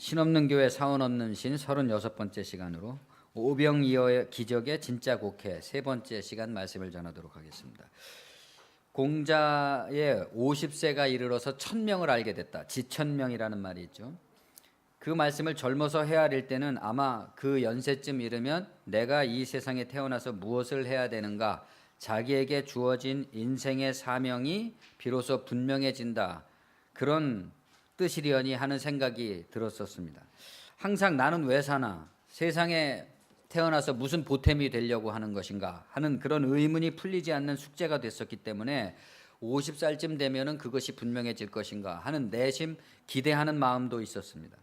신없는 교회 사원 없는 신 36번째 시간으로 오병이어의 기적의 진짜 곡해 세 번째 시간 말씀을 전하도록 하겠습니다. 공자의 50세가 이르러서 1000명을 알게 됐다. 지천명이라는 말이 있죠. 그 말씀을 젊어서 헤아릴 때는 아마 그 연세쯤 이르면 내가 이 세상에 태어나서 무엇을 해야 되는가, 자기에게 주어진 인생의 사명이 비로소 분명해진다, 그런 뜻이려니 하는 생각이 들었었습니다. 항상 나는 왜 사나, 세상에 태어나서 무슨 보탬이 되려고 하는 것인가 하는 그런 의문이 풀리지 않는 숙제가 됐었기 때문에 50살쯤 되면은 그것이 분명해질 것인가 하는 내심 기대하는 마음도 있었습니다.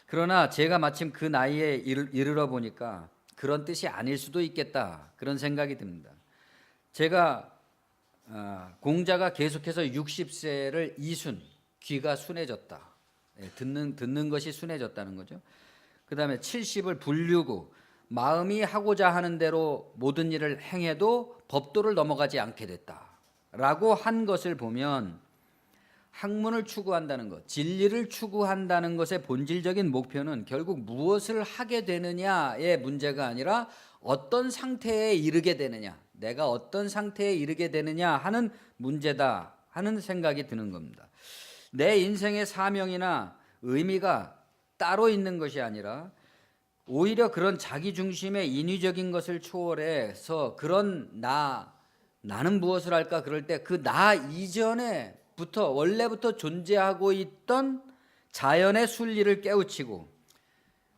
그러나 제가 마침 그 나이에 이르러 보니까 그런 뜻이 아닐 수도 있겠다, 그런 생각이 듭니다. 제가 공자가 계속해서 60세를 이순, 귀가 순해졌다, 듣는 것이 순해졌다는 거죠. 그 다음에 70을 불류고, 마음이 하고자 하는 대로 모든 일을 행해도 법도를 넘어가지 않게 됐다라고 한 것을 보면, 학문을 추구한다는 것, 진리를 추구한다는 것의 본질적인 목표는 결국 무엇을 하게 되느냐의 문제가 아니라 어떤 상태에 이르게 되느냐, 내가 어떤 상태에 이르게 되느냐 하는 문제다 하는 생각이 드는 겁니다. 내 인생의 사명이나 의미가 따로 있는 것이 아니라 오히려 그런 자기중심의 인위적인 것을 초월해서 그런 나는 무엇을 할까, 그럴 때 그 나 이전에부터 원래부터 존재하고 있던 자연의 순리를 깨우치고,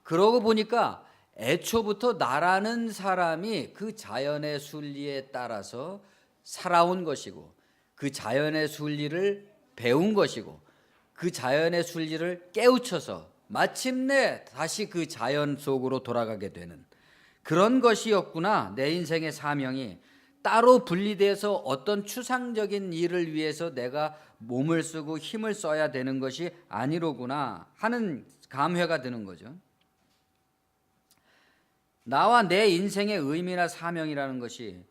그러고 보니까 애초부터 나라는 사람이 그 자연의 순리에 따라서 살아온 것이고, 그 자연의 순리를 배운 것이고, 그 자연의 순리를 깨우쳐서 마침내 다시 그 자연 속으로 돌아가게 되는 그런 것이었구나. 내 인생의 사명이 따로 분리돼서 어떤 추상적인 일을 위해서 내가 몸을 쓰고 힘을 써야 되는 것이 아니로구나 하는 감회가 드는 거죠. 나와 내 인생의 의미나 사명이라는 것이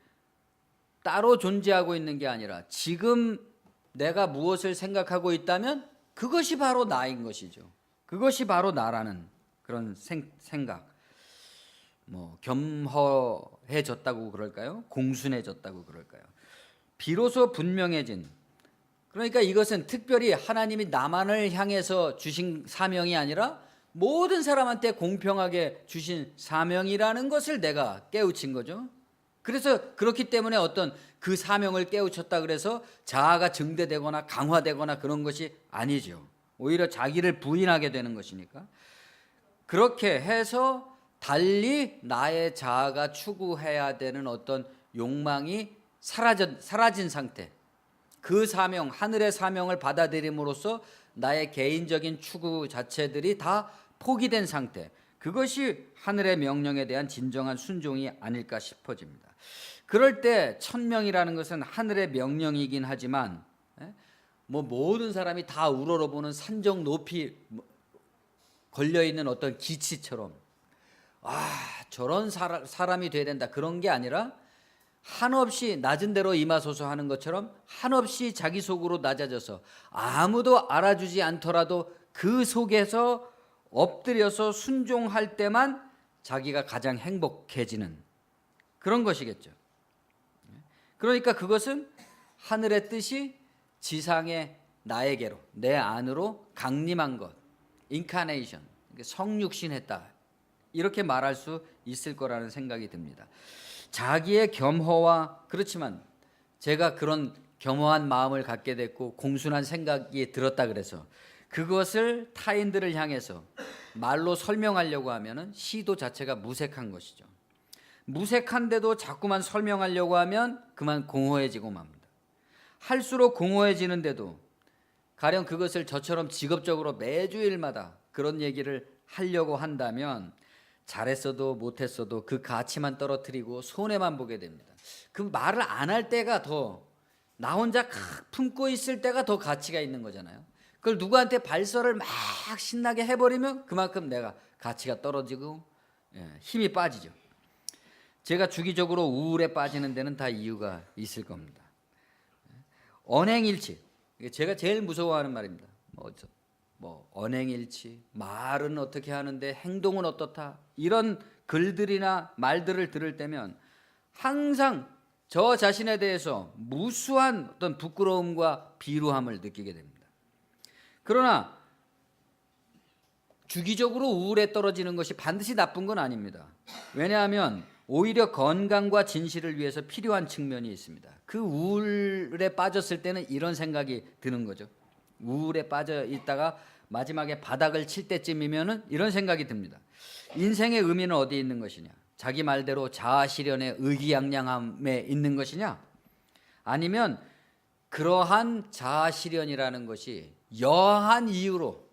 따로 존재하고 있는 게 아니라 지금 내가 무엇을 생각하고 있다면 그것이 바로 나인 것이죠. 그것이 바로 나라는 그런 생각. 겸허해졌다고 그럴까요? 공순해졌다고 그럴까요? 비로소 분명해진. 그러니까 이것은 특별히 하나님이 나만을 향해서 주신 사명이 아니라 모든 사람한테 공평하게 주신 사명이라는 것을 내가 깨우친 거죠. 그래서 그렇기 때문에 어떤 그 사명을 깨우쳤다 그래서 자아가 증대되거나 강화되거나 그런 것이 아니죠. 오히려 자기를 부인하게 되는 것이니까. 그렇게 해서 달리 나의 자아가 추구해야 되는 어떤 욕망이 사라진 상태, 그 사명, 하늘의 사명을 받아들임으로써 나의 개인적인 추구 자체들이 다 포기된 상태, 그것이 하늘의 명령에 대한 진정한 순종이 아닐까 싶어집니다. 그럴 때 1000명이라는 것은 하늘의 명령이긴 하지만 모든 사람이 다 우러러보는 산정 높이 걸려있는 어떤 기치처럼 저런 사람이 돼야 된다, 그런 게 아니라 한없이 낮은 대로 임하소서 하는 것처럼 한없이 자기 속으로 낮아져서 아무도 알아주지 않더라도 그 속에서 엎드려서 순종할 때만 자기가 가장 행복해지는 그런 것이겠죠. 그러니까 그것은 하늘의 뜻이 지상의 나에게로, 내 안으로 강림한 것, 인카네이션, 성육신했다, 이렇게 말할 수 있을 거라는 생각이 듭니다. 자기의 겸허와, 그렇지만 제가 그런 겸허한 마음을 갖게 됐고 공순한 생각이 들었다 그래서 그것을 타인들을 향해서 말로 설명하려고 하면은 시도 자체가 무색한 것이죠. 무색한데도 자꾸만 설명하려고 하면 그만 공허해지고 맙니다. 할수록 공허해지는데도 가령 그것을 저처럼 직업적으로 매주일마다 그런 얘기를 하려고 한다면 잘했어도 못했어도 그 가치만 떨어뜨리고 손해만 보게 됩니다. 그 말을 안 할 때가 더, 나 혼자 품고 있을 때가 더 가치가 있는 거잖아요. 그걸 누구한테 발설을 막 신나게 해버리면 그만큼 내가 가치가 떨어지고 힘이 빠지죠. 제가 주기적으로 우울에 빠지는 데는 다 이유가 있을 겁니다. 언행일치, 제가 제일 무서워하는 말입니다. 뭐 언행일치, 말은 어떻게 하는데 행동은 어떻다, 이런 글들이나 말들을 들을 때면 항상 저 자신에 대해서 무수한 어떤 부끄러움과 비루함을 느끼게 됩니다. 그러나 주기적으로 우울에 떨어지는 것이 반드시 나쁜 건 아닙니다. 왜냐하면 오히려 건강과 진실을 위해서 필요한 측면이 있습니다. 그 우울에 빠졌을 때는 이런 생각이 드는 거죠. 우울에 빠져 있다가 마지막에 바닥을 칠 때쯤이면은 이런 생각이 듭니다. 인생의 의미는 어디에 있는 것이냐? 자기 말대로 자아실현의 의기양양함에 있는 것이냐? 아니면 그러한 자아실현이라는 것이 여한 이유로,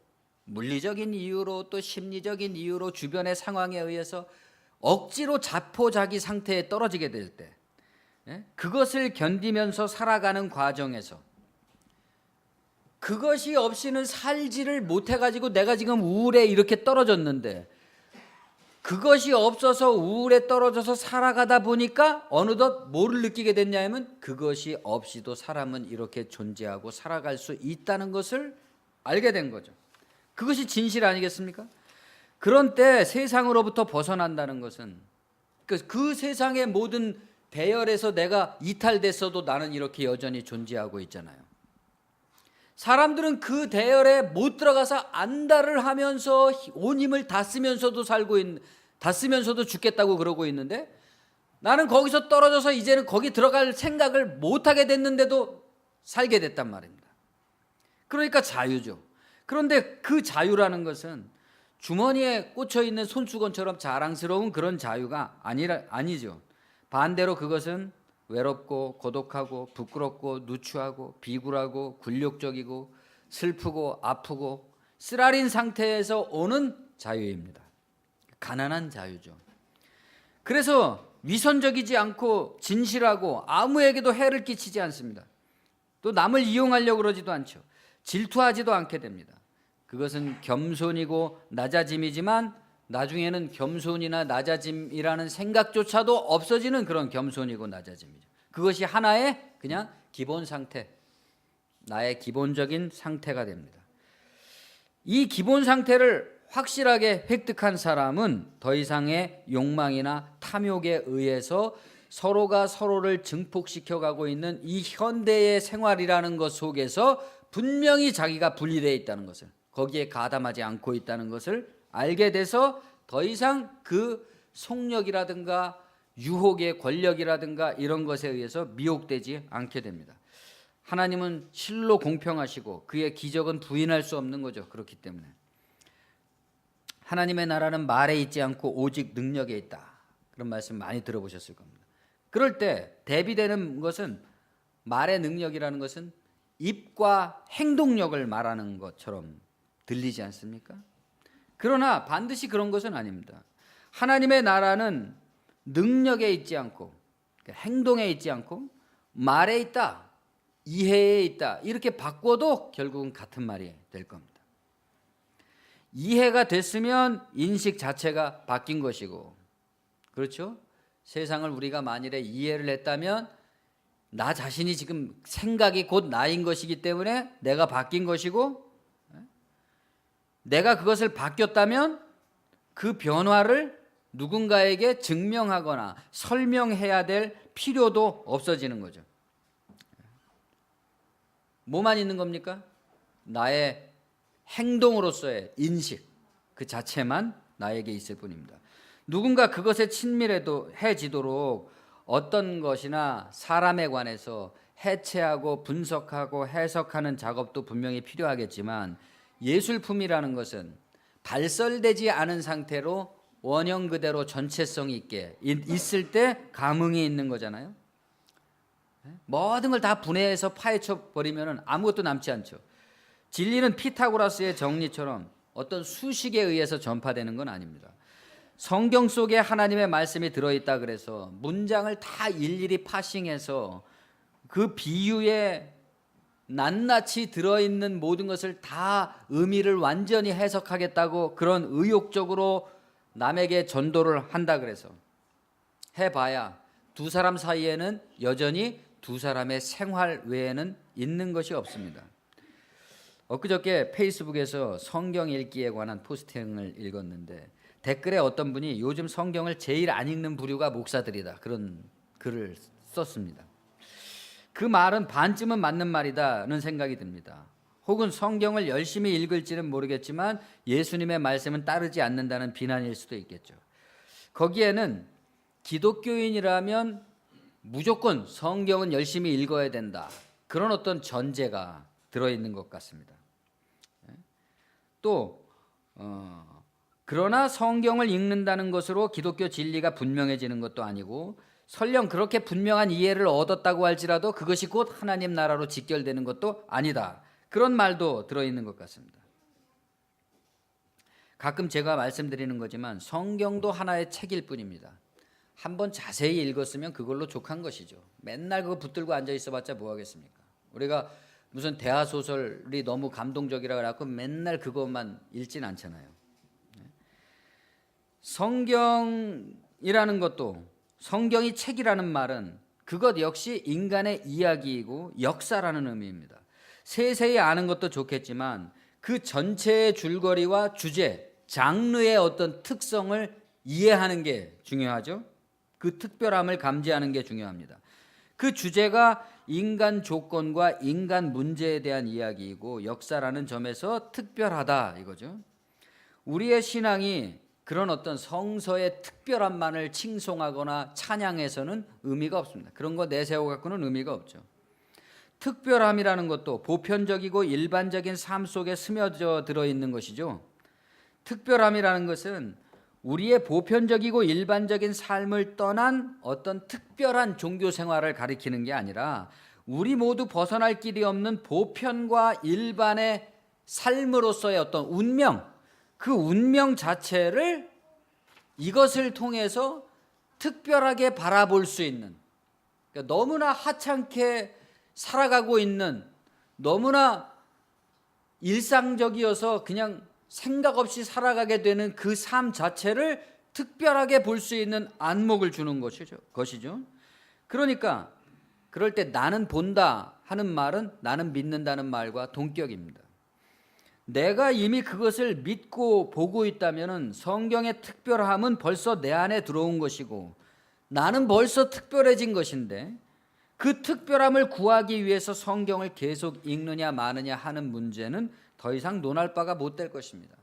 물리적인 이유로 또 심리적인 이유로 주변의 상황에 의해서 억지로 자포자기 상태에 떨어지게 될 때, 그것을 견디면서 살아가는 과정에서 그것이 없이는 살지를 못해가지고 내가 지금 우울에 이렇게 떨어졌는데, 그것이 없어서 우울에 떨어져서 살아가다 보니까 어느덧 뭐를 느끼게 됐냐면 그것이 없이도 사람은 이렇게 존재하고 살아갈 수 있다는 것을 알게 된 거죠. 그것이 진실 아니겠습니까? 그런 때 세상으로부터 벗어난다는 것은 그 세상의 모든 배열에서 내가 이탈됐어도 나는 이렇게 여전히 존재하고 있잖아요. 사람들은 그 대열에 못 들어가서 안달을 하면서 온 힘을 다 쓰면서도 다 쓰면서도 죽겠다고 그러고 있는데, 나는 거기서 떨어져서 이제는 거기 들어갈 생각을 못하게 됐는데도 살게 됐단 말입니다. 그러니까 자유죠. 그런데 그 자유라는 것은 주머니에 꽂혀 있는 손수건처럼 자랑스러운 그런 자유가 아니죠. 반대로 그것은 외롭고 고독하고 부끄럽고 누추하고 비굴하고 굴욕적이고 슬프고 아프고 쓰라린 상태에서 오는 자유입니다. 가난한 자유죠. 그래서 위선적이지 않고 진실하고 아무에게도 해를 끼치지 않습니다. 또 남을 이용하려고 그러지도 않죠. 질투하지도 않게 됩니다. 그것은 겸손이고 낮아짐이지만 나중에는 겸손이나 낮아짐이라는 생각조차도 없어지는 그런 겸손이고 낮아짐이죠. 그것이 하나의 그냥 기본 상태, 나의 기본적인 상태가 됩니다. 이 기본 상태를 확실하게 획득한 사람은 더 이상의 욕망이나 탐욕에 의해서 서로가 서로를 증폭시켜가고 있는 이 현대의 생활이라는 것 속에서 분명히 자기가 분리되어 있다는 것을, 거기에 가담하지 않고 있다는 것을 알게 돼서 더 이상 그 속력이라든가 유혹의 권력이라든가 이런 것에 의해서 미혹되지 않게 됩니다. 하나님은 실로 공평하시고 그의 기적은 부인할 수 없는 거죠. 그렇기 때문에 하나님의 나라는 말에 있지 않고 오직 능력에 있다, 그런 말씀 많이 들어보셨을 겁니다. 그럴 때 대비되는 것은, 말의 능력이라는 것은 입과 행동력을 말하는 것처럼 들리지 않습니까? 그러나 반드시 그런 것은 아닙니다. 하나님의 나라는 능력에 있지 않고 행동에 있지 않고 말에 있다, 이해에 있다, 이렇게 바꿔도 결국은 같은 말이 될 겁니다. 이해가 됐으면 인식 자체가 바뀐 것이고, 그렇죠? 세상을 우리가 만일에 이해를 했다면 나 자신이 지금 생각이 곧 나인 것이기 때문에 내가 바뀐 것이고, 내가 그것을 바뀌었다면 그 변화를 누군가에게 증명하거나 설명해야 될 필요도 없어지는 거죠. 뭐만 있는 겁니까? 나의 행동으로서의 인식 그 자체만 나에게 있을 뿐입니다. 누군가 그것에 친밀해지도록 어떤 것이나 사람에 관해서 해체하고 분석하고 해석하는 작업도 분명히 필요하겠지만, 예술품이라는 것은 발설되지 않은 상태로 원형 그대로 전체성 있게 있을 때 감흥이 있는 거잖아요. 모든 걸 다 분해해서 파헤쳐 버리면 아무것도 남지 않죠. 진리는 피타고라스의 정리처럼 어떤 수식에 의해서 전파되는 건 아닙니다. 성경 속에 하나님의 말씀이 들어있다 그래서 문장을 다 일일이 파싱해서 그 비유에 낱낱이 들어있는 모든 것을 다 의미를 완전히 해석하겠다고 그런 의욕적으로 남에게 전도를 한다 그래서 해봐야 두 사람 사이에는 여전히 두 사람의 생활 외에는 있는 것이 없습니다. 엊그저께 페이스북에서 성경 읽기에 관한 포스팅을 읽었는데 댓글에 어떤 분이 요즘 성경을 제일 안 읽는 부류가 목사들이다, 그런 글을 썼습니다. 그 말은 반쯤은 맞는 말이다는 생각이 듭니다. 혹은 성경을 열심히 읽을지는 모르겠지만 예수님의 말씀은 따르지 않는다는 비난일 수도 있겠죠. 거기에는 기독교인이라면 무조건 성경은 열심히 읽어야 된다, 그런 어떤 전제가 들어있는 것 같습니다. 또 그러나 성경을 읽는다는 것으로 기독교 진리가 분명해지는 것도 아니고, 설령 그렇게 분명한 이해를 얻었다고 할지라도 그것이 곧 하나님 나라로 직결되는 것도 아니다, 그런 말도 들어있는 것 같습니다. 가끔 제가 말씀드리는 거지만 성경도 하나의 책일 뿐입니다. 한번 자세히 읽었으면 그걸로 족한 것이죠. 맨날 그거 붙들고 앉아 있어봤자 뭐 하겠습니까? 우리가 무슨 대하소설이 너무 감동적이라 그래갖고 맨날 그것만 읽진 않잖아요. 성경이라는 것도, 성경이 책이라는 말은 그것 역시 인간의 이야기이고 역사라는 의미입니다. 세세히 아는 것도 좋겠지만 그 전체의 줄거리와 주제, 장르의 어떤 특성을 이해하는 게 중요하죠. 그 특별함을 감지하는 게 중요합니다. 그 주제가 인간 조건과 인간 문제에 대한 이야기이고 역사라는 점에서 특별하다, 이거죠. 우리의 신앙이 그런 어떤 성서의 특별함만을 칭송하거나 찬양해서는 의미가 없습니다. 그런 거 내세워 갖고는 의미가 없죠. 특별함이라는 것도 보편적이고 일반적인 삶 속에 스며져 들어있는 것이죠. 특별함이라는 것은 우리의 보편적이고 일반적인 삶을 떠난 어떤 특별한 종교 생활을 가리키는 게 아니라 우리 모두 벗어날 길이 없는 보편과 일반의 삶으로서의 어떤 운명, 그 운명 자체를 이것을 통해서 특별하게 바라볼 수 있는, 그러니까 너무나 하찮게 살아가고 있는, 너무나 일상적이어서 그냥 생각 없이 살아가게 되는 그 삶 자체를 특별하게 볼 수 있는 안목을 주는 것이죠. 그러니까 그럴 때 나는 본다 하는 말은 나는 믿는다는 말과 동격입니다. 내가 이미 그것을 믿고 보고 있다면 성경의 특별함은 벌써 내 안에 들어온 것이고 나는 벌써 특별해진 것인데, 그 특별함을 구하기 위해서 성경을 계속 읽느냐 마느냐 하는 문제는 더 이상 논할 바가 못 될 것입니다.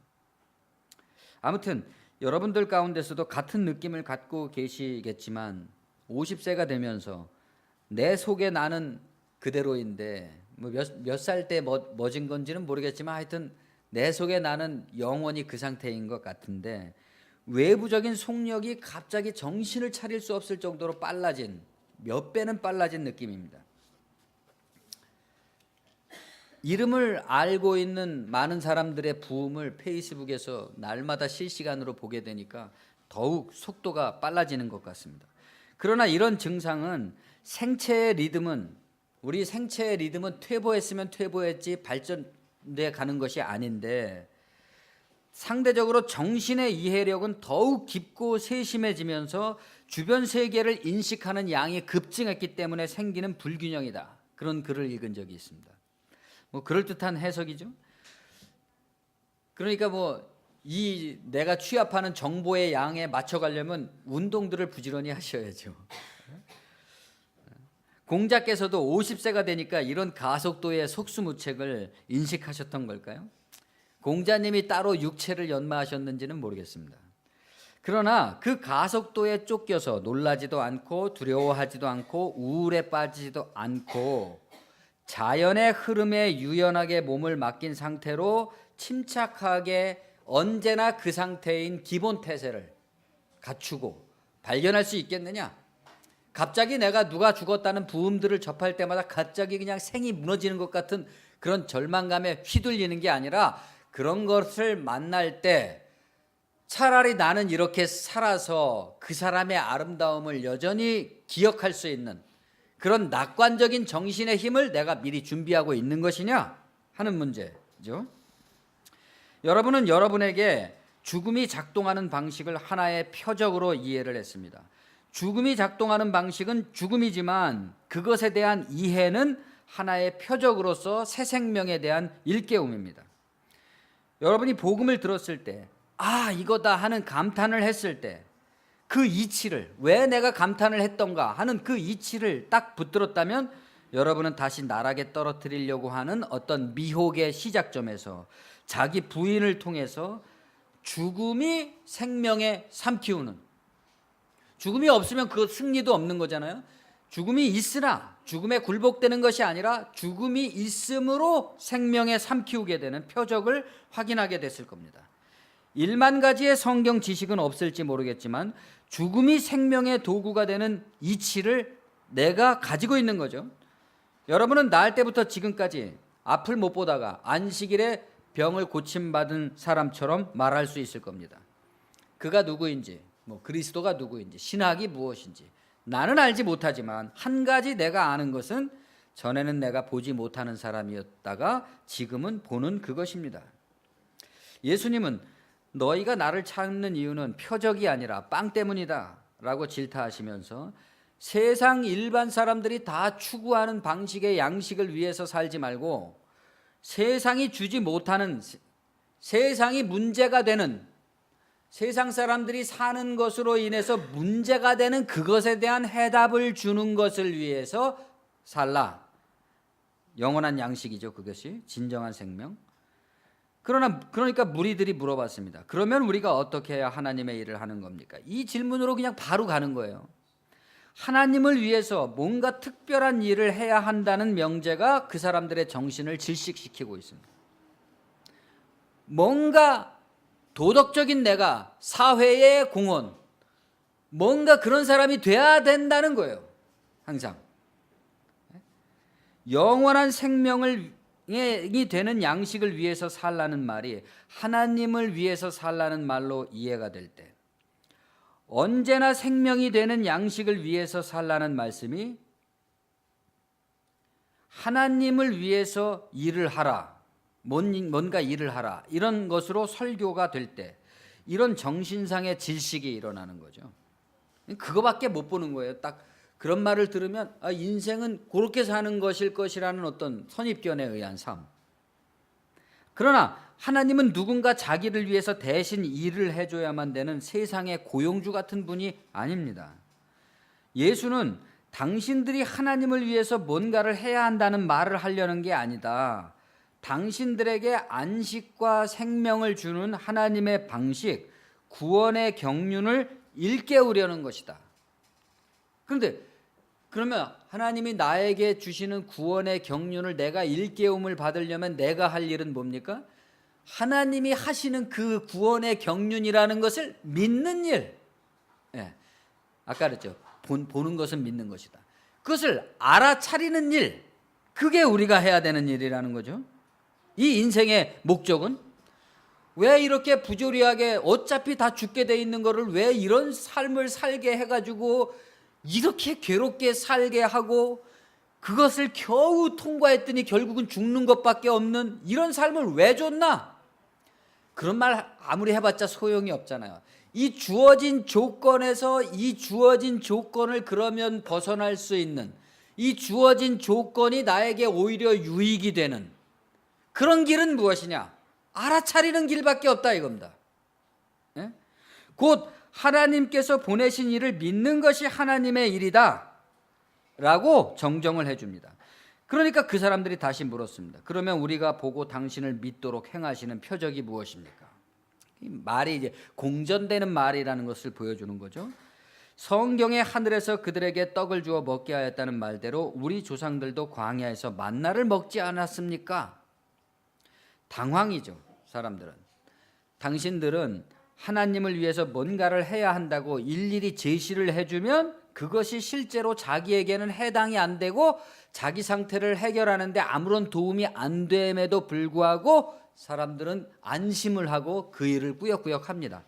아무튼 여러분들 가운데서도 같은 느낌을 갖고 계시겠지만 50세가 되면서 내 속에 나는 그대로인데, 몇 살 때 뭐진 건지는 모르겠지만 하여튼 내 속에 나는 영원히 그 상태인 것 같은데, 외부적인 속력이 갑자기 정신을 차릴 수 없을 정도로 빨라진, 몇 배는 빨라진 느낌입니다. 이름을 알고 있는 많은 사람들의 부음을 페이스북에서 날마다 실시간으로 보게 되니까 더욱 속도가 빨라지는 것 같습니다. 그러나 이런 증상은 우리 생체의 리듬은 퇴보했으면 퇴보했지 발전돼 가는 것이 아닌데, 상대적으로 정신의 이해력은 더욱 깊고 세심해지면서 주변 세계를 인식하는 양이 급증했기 때문에 생기는 불균형이다, 그런 글을 읽은 적이 있습니다. 그럴듯한 해석이죠. 그러니까 이 내가 취합하는 정보의 양에 맞춰가려면 운동들을 부지런히 하셔야죠. 공자께서도 50세가 되니까 이런 가속도의 속수무책을 인식하셨던 걸까요? 공자님이 따로 육체를 연마하셨는지는 모르겠습니다. 그러나 그 가속도에 쫓겨서 놀라지도 않고 두려워하지도 않고 우울에 빠지지도 않고 자연의 흐름에 유연하게 몸을 맡긴 상태로 침착하게 언제나 그 상태인 기본 태세를 갖추고 발견할 수 있겠느냐? 갑자기 내가 누가 죽었다는 부음들을 접할 때마다 갑자기 그냥 생이 무너지는 것 같은 그런 절망감에 휘둘리는 게 아니라, 그런 것을 만날 때 차라리 나는 이렇게 살아서 그 사람의 아름다움을 여전히 기억할 수 있는 그런 낙관적인 정신의 힘을 내가 미리 준비하고 있는 것이냐 하는 문제죠. 여러분은 여러분에게 죽음이 작동하는 방식을 하나의 표적으로 이해를 했습니다. 죽음이 작동하는 방식은 죽음이지만 그것에 대한 이해는 하나의 표적으로서 새 생명에 대한 일깨움입니다. 여러분이 복음을 들었을 때 이거다 하는 감탄을 했을 때 그 이치를, 왜 내가 감탄을 했던가 하는 그 이치를 딱 붙들었다면 여러분은 다시 나락에 떨어뜨리려고 하는 어떤 미혹의 시작점에서 자기 부인을 통해서 죽음이 생명에 삼키우는, 죽음이 없으면 그 승리도 없는 거잖아요. 죽음이 있으나 죽음에 굴복되는 것이 아니라 죽음이 있음으로 생명에 삼키우게 되는 표적을 확인하게 됐을 겁니다. 1만 가지의 성경 지식은 없을지 모르겠지만 죽음이 생명의 도구가 되는 이치를 내가 가지고 있는 거죠. 여러분은 낳을 때부터 지금까지 앞을 못 보다가 안식일에 병을 고침받은 사람처럼 말할 수 있을 겁니다. 그가 누구인지, 그리스도가 누구인지, 신학이 무엇인지 나는 알지 못하지만 한 가지 내가 아는 것은 전에는 내가 보지 못하는 사람이었다가 지금은 보는 그것입니다. 예수님은 너희가 나를 찾는 이유는 표적이 아니라 빵 때문이다 라고 질타하시면서 세상 일반 사람들이 다 추구하는 방식의 양식을 위해서 살지 말고 세상이 주지 못하는, 세상이 문제가 되는, 세상 사람들이 사는 것으로 인해서 문제가 되는 그것에 대한 해답을 주는 것을 위해서 살라. 영원한 양식이죠. 그것이 진정한 생명. 그러니까 무리들이 물어봤습니다. 그러면 우리가 어떻게 해야 하나님의 일을 하는 겁니까? 이 질문으로 그냥 바로 가는 거예요. 하나님을 위해서 뭔가 특별한 일을 해야 한다는 명제가 그 사람들의 정신을 질식시키고 있습니다. 뭔가 도덕적인 내가, 사회의 공헌, 뭔가 그런 사람이 돼야 된다는 거예요. 항상 영원한 생명이 되는 양식을 위해서 살라는 말이 하나님을 위해서 살라는 말로 이해가 될 때, 언제나 생명이 되는 양식을 위해서 살라는 말씀이 하나님을 위해서 일을 하라, 뭔가 일을 하라, 이런 것으로 설교가 될 때 이런 정신상의 질식이 일어나는 거죠. 그거밖에 못 보는 거예요. 딱 그런 말을 들으면 인생은 그렇게 사는 것일 것이라는 어떤 선입견에 의한 삶. 그러나 하나님은 누군가 자기를 위해서 대신 일을 해줘야만 되는 세상의 고용주 같은 분이 아닙니다. 예수는 당신들이 하나님을 위해서 뭔가를 해야 한다는 말을 하려는 게 아니다. 당신들에게 안식과 생명을 주는 하나님의 방식, 구원의 경륜을 일깨우려는 것이다. 그러면 하나님이 나에게 주시는 구원의 경륜을 내가 일깨움을 받으려면 내가 할 일은 뭡니까? 하나님이 하시는 그 구원의 경륜이라는 것을 믿는 일. 아까 그랬죠. 보는 것은 믿는 것이다. 그것을 알아차리는 일, 그게 우리가 해야 되는 일이라는 거죠. 이 인생의 목적은 왜 이렇게 부조리하게 어차피 다 죽게 돼 있는 거를 왜 이런 삶을 살게 해가지고 이렇게 괴롭게 살게 하고 그것을 겨우 통과했더니 결국은 죽는 것밖에 없는 이런 삶을 왜 줬나? 그런 말 아무리 해봤자 소용이 없잖아요. 이 주어진 조건에서 이 주어진 조건을 그러면 벗어날 수 있는, 이 주어진 조건이 나에게 오히려 유익이 되는 그런 길은 무엇이냐? 알아차리는 길밖에 없다 이겁니다. 곧 하나님께서 보내신 일을 믿는 것이 하나님의 일이다 라고 정정을 해줍니다. 그러니까 그 사람들이 다시 물었습니다. 그러면 우리가 보고 당신을 믿도록 행하시는 표적이 무엇입니까? 이 말이 이제 공전되는 말이라는 것을 보여주는 거죠. 성경의 하늘에서 그들에게 떡을 주어 먹게 하였다는 말대로 우리 조상들도 광야에서 만나를 먹지 않았습니까? 당황이죠. 사람들은. 당신들은 하나님을 위해서 뭔가를 해야 한다고 일일이 제시를 해주면 그것이 실제로 자기에게는 해당이 안 되고 자기 상태를 해결하는데 아무런 도움이 안 됨에도 불구하고 사람들은 안심을 하고 그 일을 꾸역꾸역 합니다.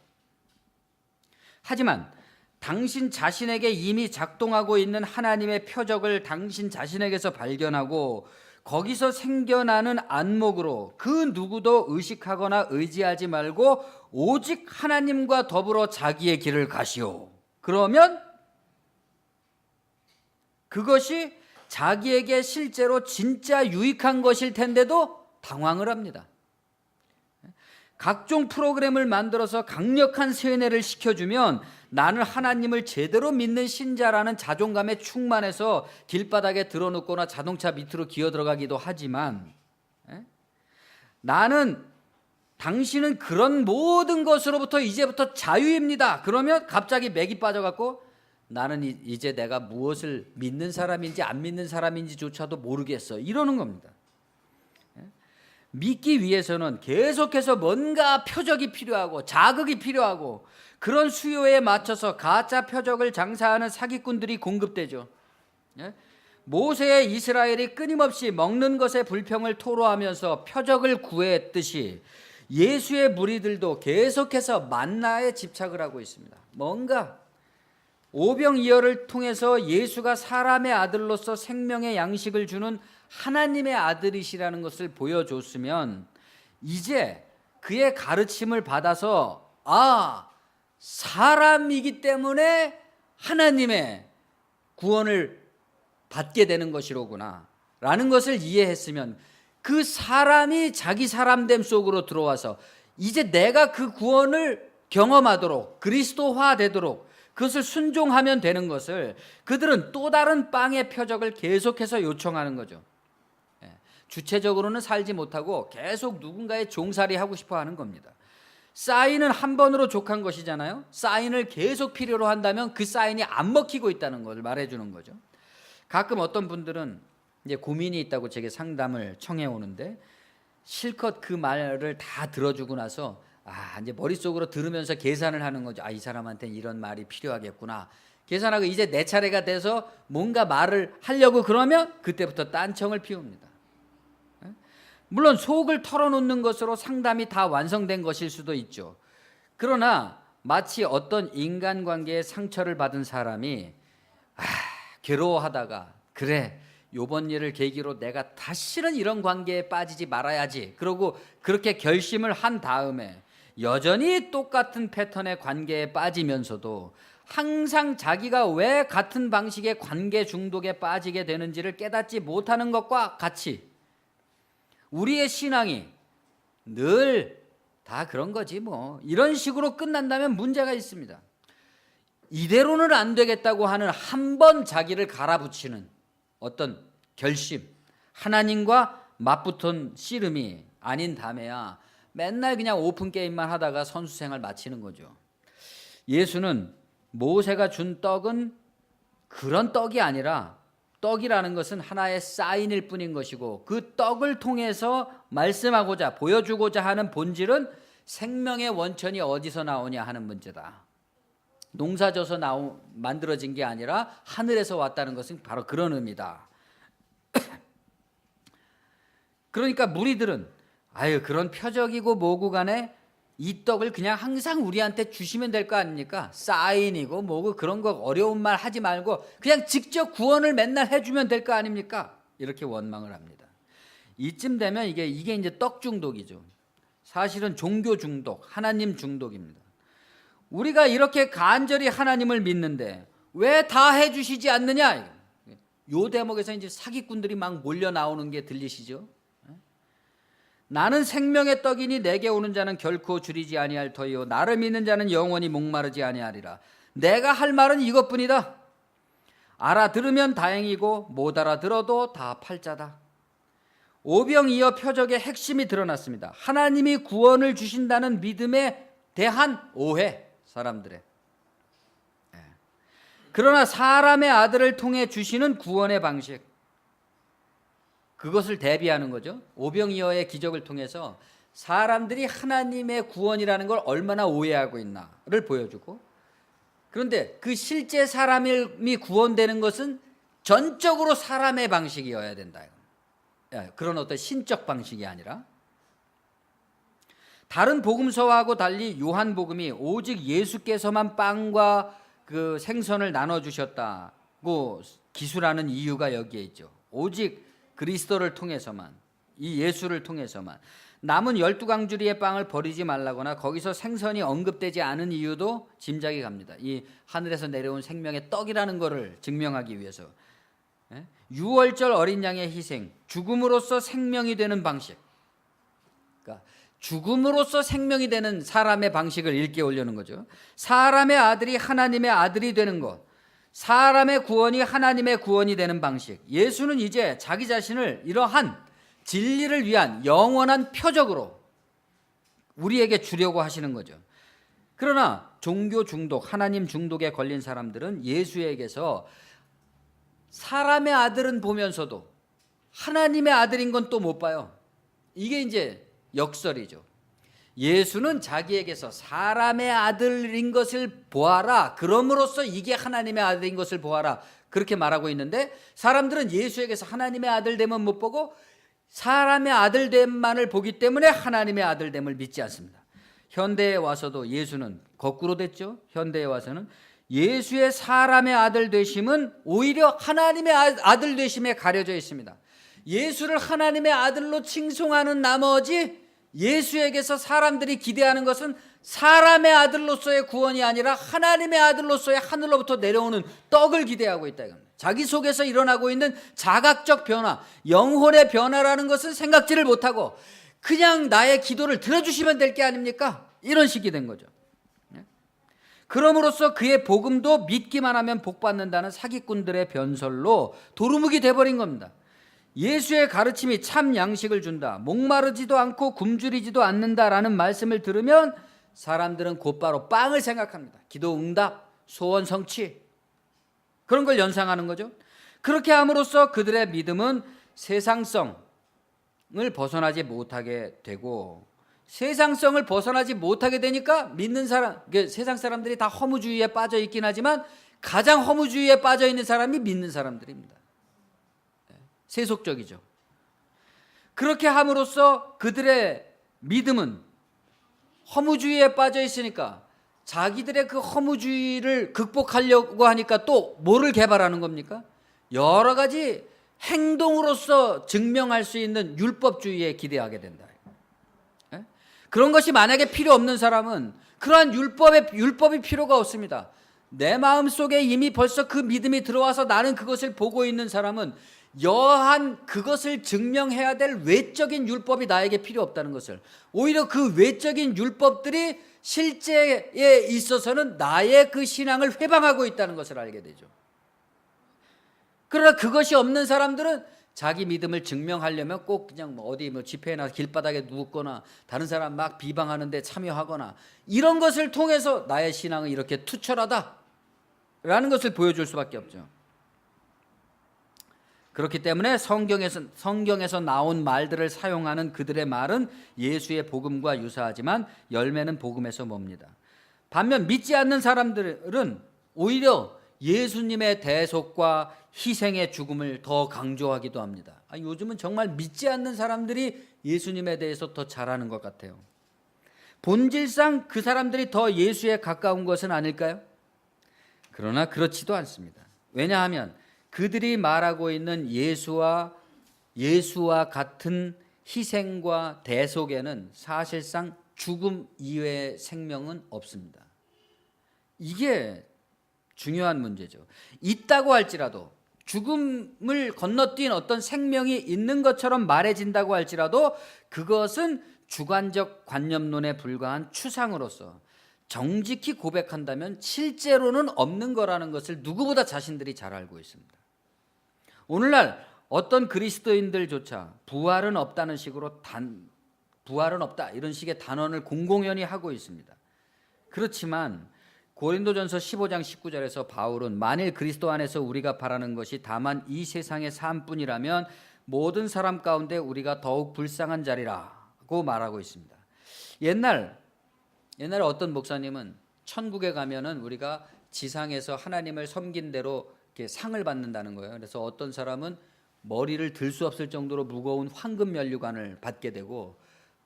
하지만 당신 자신에게 이미 작동하고 있는 하나님의 표적을 당신 자신에게서 발견하고 거기서 생겨나는 안목으로 그 누구도 의식하거나 의지하지 말고 오직 하나님과 더불어 자기의 길을 가시오. 그러면 그것이 자기에게 실제로 진짜 유익한 것일 텐데도 당황을 합니다. 각종 프로그램을 만들어서 강력한 세뇌를 시켜주면 나는 하나님을 제대로 믿는 신자라는 자존감에 충만해서 길바닥에 들어눕거나 자동차 밑으로 기어 들어가기도 하지만, 나는 당신은 그런 모든 것으로부터 이제부터 자유입니다. 그러면 갑자기 맥이 빠져갖고 나는 이제 내가 무엇을 믿는 사람인지 안 믿는 사람인지조차도 모르겠어, 이러는 겁니다. 믿기 위해서는 계속해서 뭔가 표적이 필요하고 자극이 필요하고 그런 수요에 맞춰서 가짜 표적을 장사하는 사기꾼들이 공급되죠. 모세의 이스라엘이 끊임없이 먹는 것에 불평을 토로하면서 표적을 구했듯이 예수의 무리들도 계속해서 만나에 집착을 하고 있습니다. 뭔가 오병이어를 통해서 예수가 사람의 아들로서 생명의 양식을 주는 하나님의 아들이시라는 것을 보여줬으면 이제 그의 가르침을 받아서 사람이기 때문에 하나님의 구원을 받게 되는 것이로구나 라는 것을 이해했으면 그 사람이 자기 사람됨 속으로 들어와서 이제 내가 그 구원을 경험하도록 그리스도화 되도록 그것을 순종하면 되는 것을 그들은 또 다른 빵의 표적을 계속해서 요청하는 거죠. 주체적으로는 살지 못하고 계속 누군가의 종살이 하고 싶어 하는 겁니다. 사인은 한 번으로 족한 것이잖아요. 사인을 계속 필요로 한다면 그 사인이 안 먹히고 있다는 것을 말해주는 거죠. 가끔 어떤 분들은 이제 고민이 있다고 제게 상담을 청해 오는데 실컷 그 말을 다 들어주고 나서 이제 머릿속으로 들으면서 계산을 하는 거죠. 이 사람한테는 이런 말이 필요하겠구나. 계산하고 이제 내 차례가 돼서 뭔가 말을 하려고 그러면 그때부터 딴청을 피웁니다. 물론 속을 털어놓는 것으로 상담이 다 완성된 것일 수도 있죠. 그러나 마치 어떤 인간관계에 상처를 받은 사람이 괴로워하다가 그래 요번 일을 계기로 내가 다시는 이런 관계에 빠지지 말아야지 그러고 그렇게 결심을 한 다음에 여전히 똑같은 패턴의 관계에 빠지면서도 항상 자기가 왜 같은 방식의 관계 중독에 빠지게 되는지를 깨닫지 못하는 것과 같이 우리의 신앙이 늘 다 그런 거지 뭐 이런 식으로 끝난다면 문제가 있습니다. 이대로는 안 되겠다고 하는 한 번 자기를 갈아붙이는 어떤 결심, 하나님과 맞붙은 씨름이 아닌 다음에야 맨날 그냥 오픈 게임만 하다가 선수 생활 마치는 거죠. 예수는 모세가 준 떡은 그런 떡이 아니라 떡이라는 것은 하나의 사인일 뿐인 것이고 그 떡을 통해서 말씀하고자 보여주고자 하는 본질은 생명의 원천이 어디서 나오냐 하는 문제다. 농사져서 만들어진 게 아니라 하늘에서 왔다는 것은 바로 그런 의미다. 그러니까 무리들은 그런 표적이고 뭐고 간에 이 떡을 그냥 항상 우리한테 주시면 될 거 아닙니까? 사인이고 뭐고 그런 거 어려운 말 하지 말고 그냥 직접 구원을 맨날 해주면 될 거 아닙니까? 이렇게 원망을 합니다. 이쯤 되면 이게 이제 떡 중독이죠. 사실은 종교 중독, 하나님 중독입니다. 우리가 이렇게 간절히 하나님을 믿는데 왜 다 해주시지 않느냐? 요 대목에서 이제 사기꾼들이 막 몰려 나오는 게 들리시죠? 나는 생명의 떡이니 내게 오는 자는 결코 줄이지 아니할 터이요 나를 믿는 자는 영원히 목마르지 아니하리라. 내가 할 말은 이것뿐이다. 알아들으면 다행이고 못 알아들어도 다 팔자다. 오병이어 표적의 핵심이 드러났습니다. 하나님이 구원을 주신다는 믿음에 대한 오해, 사람들의. 그러나 사람의 아들을 통해 주시는 구원의 방식, 그것을 대비하는 거죠. 오병이어의 기적을 통해서 사람들이 하나님의 구원이라는 걸 얼마나 오해하고 있나를 보여주고, 그런데 그 실제 사람이 구원되는 것은 전적으로 사람의 방식이어야 된다. 그런 어떤 신적 방식이 아니라. 다른 복음서하고 달리 요한복음이 오직 예수께서만 빵과 그 생선을 나눠주셨다고 기술하는 이유가 여기에 있죠. 오직 그리스도를 통해서만, 이 예수를 통해서만. 남은 12강주리의 빵을 버리지 말라거나 거기서 생선이 언급되지 않은 이유도 짐작이 갑니다. 이 하늘에서 내려온 생명의 떡이라는 것을 증명하기 위해서. 유월절 어린 양의 희생, 죽음으로써 생명이 되는 방식. 그러니까 죽음으로써 생명이 되는 사람의 방식을 일깨우려는 거죠. 사람의 아들이 하나님의 아들이 되는 것, 사람의 구원이 하나님의 구원이 되는 방식. 예수는 이제 자기 자신을 이러한 진리를 위한 영원한 표적으로 우리에게 주려고 하시는 거죠. 그러나 종교 중독, 하나님 중독에 걸린 사람들은 예수에게서 사람의 아들은 보면서도 하나님의 아들인 건 또 못 봐요. 이게 이제 역설이죠. 예수는 자기에게서 사람의 아들인 것을 보아라, 그럼으로써 이게 하나님의 아들인 것을 보아라, 그렇게 말하고 있는데, 사람들은 예수에게서 하나님의 아들됨은 못 보고 사람의 아들됨만을 보기 때문에 하나님의 아들됨을 믿지 않습니다. 현대에 와서도 예수는 거꾸로 됐죠. 현대에 와서는 예수의 사람의 아들 되심은 오히려 하나님의 아들 되심에 가려져 있습니다. 예수를 하나님의 아들로 칭송하는 나머지 예수에게서 사람들이 기대하는 것은 사람의 아들로서의 구원이 아니라 하나님의 아들로서의 하늘로부터 내려오는 떡을 기대하고 있다 이겁니다. 자기 속에서 일어나고 있는 자각적 변화, 영혼의 변화라는 것은 생각지를 못하고 그냥 나의 기도를 들어주시면 될 게 아닙니까? 이런 식이 된 거죠. 그럼으로써 그의 복음도 믿기만 하면 복받는다는 사기꾼들의 변설로 도루묵이 돼버린 겁니다. 예수의 가르침이 참 양식을 준다, 목마르지도 않고 굶주리지도 않는다라는 말씀을 들으면 사람들은 곧바로 빵을 생각합니다. 기도 응답, 소원 성취, 그런 걸 연상하는 거죠. 그렇게 함으로써 그들의 믿음은 세상성을 벗어나지 못하게 되고, 세상성을 벗어나지 못하게 되니까 믿는 사람, 세상 사람들이 다 허무주의에 빠져 있긴 하지만 가장 허무주의에 빠져 있는 사람이 믿는 사람들입니다. 세속적이죠. 그렇게 함으로써 그들의 믿음은 허무주의에 빠져 있으니까 자기들의 그 허무주의를 극복하려고 하니까 또 뭐를 개발하는 겁니까? 여러 가지 행동으로서 증명할 수 있는 율법주의에 기대하게 된다. 그런 것이 만약에 필요 없는 사람은 그러한 율법이 필요가 없습니다. 내 마음속에 이미 벌써 그 믿음이 들어와서 나는 그것을 보고 있는 사람은 여한 그것을 증명해야 될 외적인 율법이 나에게 필요 없다는 것을, 오히려 그 외적인 율법들이 실제에 있어서는 나의 그 신앙을 회방하고 있다는 것을 알게 되죠. 그러나 그것이 없는 사람들은 자기 믿음을 증명하려면 꼭 그냥 어디 집회나 길바닥에 누웠거나 다른 사람 막 비방하는데 참여하거나 이런 것을 통해서 나의 신앙은 이렇게 투철하다라는 것을 보여줄 수밖에 없죠. 그렇기 때문에 성경에서 나온 말들을 사용하는 그들의 말은 예수의 복음과 유사하지만 열매는 복음에서 멉니다. 반면 믿지 않는 사람들은 오히려 예수님의 대속과 희생의 죽음을 더 강조하기도 합니다. 요즘은 정말 믿지 않는 사람들이 예수님에 대해서 더 잘하는 것 같아요. 본질상 그 사람들이 더 예수에 가까운 것은 아닐까요? 그러나 그렇지도 않습니다. 왜냐하면 그들이 말하고 있는 예수와 같은 희생과 대속에는 사실상 죽음 이외의 생명은 없습니다. 이게 중요한 문제죠. 있다고 할지라도, 죽음을 건너뛴 어떤 생명이 있는 것처럼 말해진다고 할지라도 그것은 주관적 관념론에 불과한 추상으로서 정직히 고백한다면 실제로는 없는 거라는 것을 누구보다 자신들이 잘 알고 있습니다. 오늘날 어떤 그리스도인들조차 부활은 없다는 식으로 부활은 없다 이런 식의 단언을 공공연히 하고 있습니다. 그렇지만 고린도전서 15장 19절에서 바울은 만일 그리스도 안에서 우리가 바라는 것이 다만 이 세상의 삶뿐이라면 모든 사람 가운데 우리가 더욱 불쌍한 자리라고 말하고 있습니다. 옛날에 어떤 목사님은 천국에 가면은 우리가 지상에서 하나님을 섬긴 대로 이렇게 상을 받는다는 거예요. 그래서 어떤 사람은 머리를 들 수 없을 정도로 무거운 황금 면류관을 받게 되고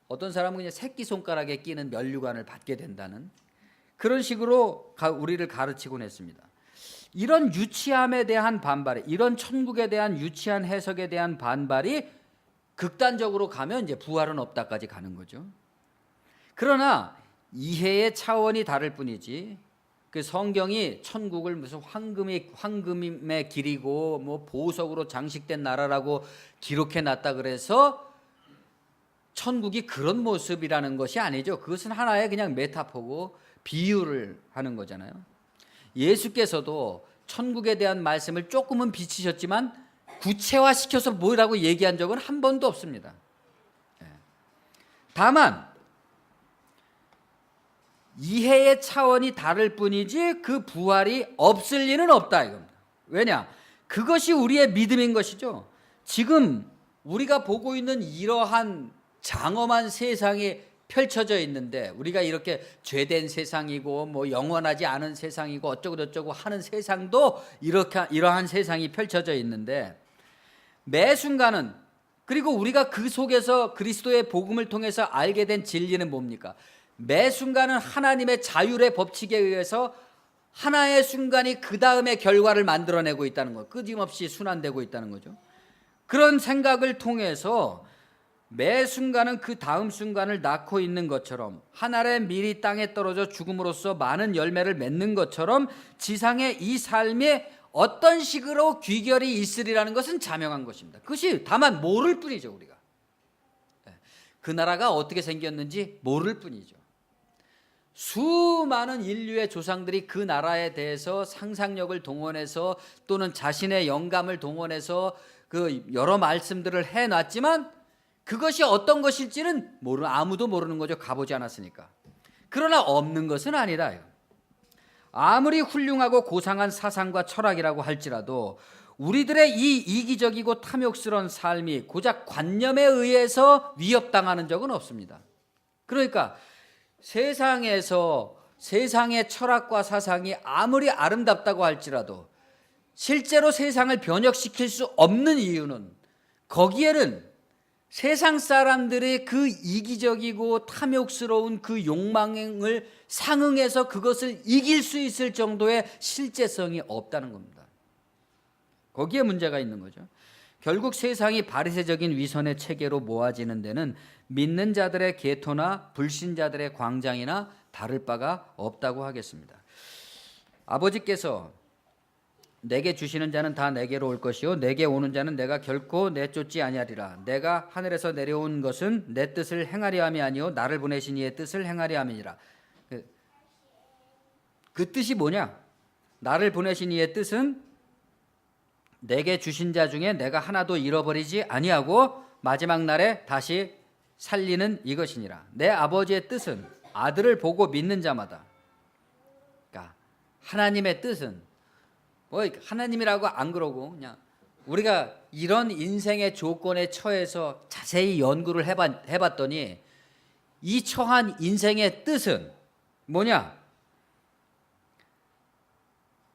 어떤 사람은 그냥 새끼손가락에 끼는 면류관을 받게 된다는 그런 식으로 우리를 가르치곤 했습니다. 이런 유치함에 대한 반발이, 이런 천국에 대한 유치한 해석에 대한 반발이 극단적으로 가면 이제 부활은 없다까지 가는 거죠. 그러나 이해의 차원이 다를 뿐이지 그 성경이 천국을 무슨 황금의 길이고 뭐 보석으로 장식된 나라라고 기록해 놨다 그래서 천국이 그런 모습이라는 것이 아니죠. 그것은 하나의 그냥 메타포고 비유를 하는 거잖아요. 예수께서도 천국에 대한 말씀을 조금은 비치셨지만 구체화시켜서 뭐라고 얘기한 적은 한 번도 없습니다. 다만 이해의 차원이 다를 뿐이지 그 부활이 없을 리는 없다 이겁니다. 왜냐? 그것이 우리의 믿음인 것이죠. 지금 우리가 보고 있는 이러한 장엄한 세상이 펼쳐져 있는데, 우리가 이렇게 죄된 세상이고 뭐 영원하지 않은 세상이고 어쩌고 저쩌고 하는 세상도 이러한 세상이 펼쳐져 있는데, 매 순간은, 그리고 우리가 그 속에서 그리스도의 복음을 통해서 알게 된 진리는 뭡니까? 매 순간은 하나님의 자율의 법칙에 의해서 하나의 순간이 그 다음에 결과를 만들어내고 있다는 거, 끊임없이 순환되고 있다는 거죠. 그런 생각을 통해서 매 순간은 그 다음 순간을 낳고 있는 것처럼, 한 알의 밀이 땅에 떨어져 죽음으로써 많은 열매를 맺는 것처럼 지상의 이 삶에 어떤 식으로 귀결이 있으리라는 것은 자명한 것입니다. 그것이 다만 모를 뿐이죠. 우리가 그 나라가 어떻게 생겼는지 모를 뿐이죠. 수많은 인류의 조상들이 그 나라에 대해서 상상력을 동원해서 또는 자신의 영감을 동원해서 그 여러 말씀들을 해놨지만 그것이 어떤 것일지는 아무도 모르는 거죠. 가보지 않았으니까. 그러나 없는 것은 아니다. 아무리 훌륭하고 고상한 사상과 철학이라고 할지라도 우리들의 이 이기적이고 탐욕스러운 삶이 고작 관념에 의해서 위협당하는 적은 없습니다. 그러니까 세상의 철학과 사상이 아무리 아름답다고 할지라도 실제로 세상을 변혁시킬 수 없는 이유는, 거기에는 세상 사람들의 그 이기적이고 탐욕스러운 그 욕망을 상응해서 그것을 이길 수 있을 정도의 실제성이 없다는 겁니다. 거기에 문제가 있는 거죠. 결국 세상이 바리새적인 위선의 체계로 모아지는 데는 믿는 자들의 계토나 불신자들의 광장이나 다를 바가 없다고 하겠습니다. 아버지께서 내게 주시는 자는 다 내게로 올 것이요 내게 오는 자는 내가 결코 내쫓지 아니하리라. 내가 하늘에서 내려온 것은 내 뜻을 행하려 함이 아니요 나를 보내신 이의 뜻을 행하려 함이니라. 그 뜻이 뭐냐? 나를 보내신 이의 뜻은 내게 주신 자 중에 내가 하나도 잃어버리지 아니하고 마지막 날에 다시 살리는 이것이니라. 내 아버지의 뜻은 아들을 보고 믿는 자마다, 그러니까 하나님의 뜻은 하나님이라고 안 그러고 그냥 우리가 이런 인생의 조건에 처해서 자세히 연구를 해봤더니 이 처한 인생의 뜻은 뭐냐?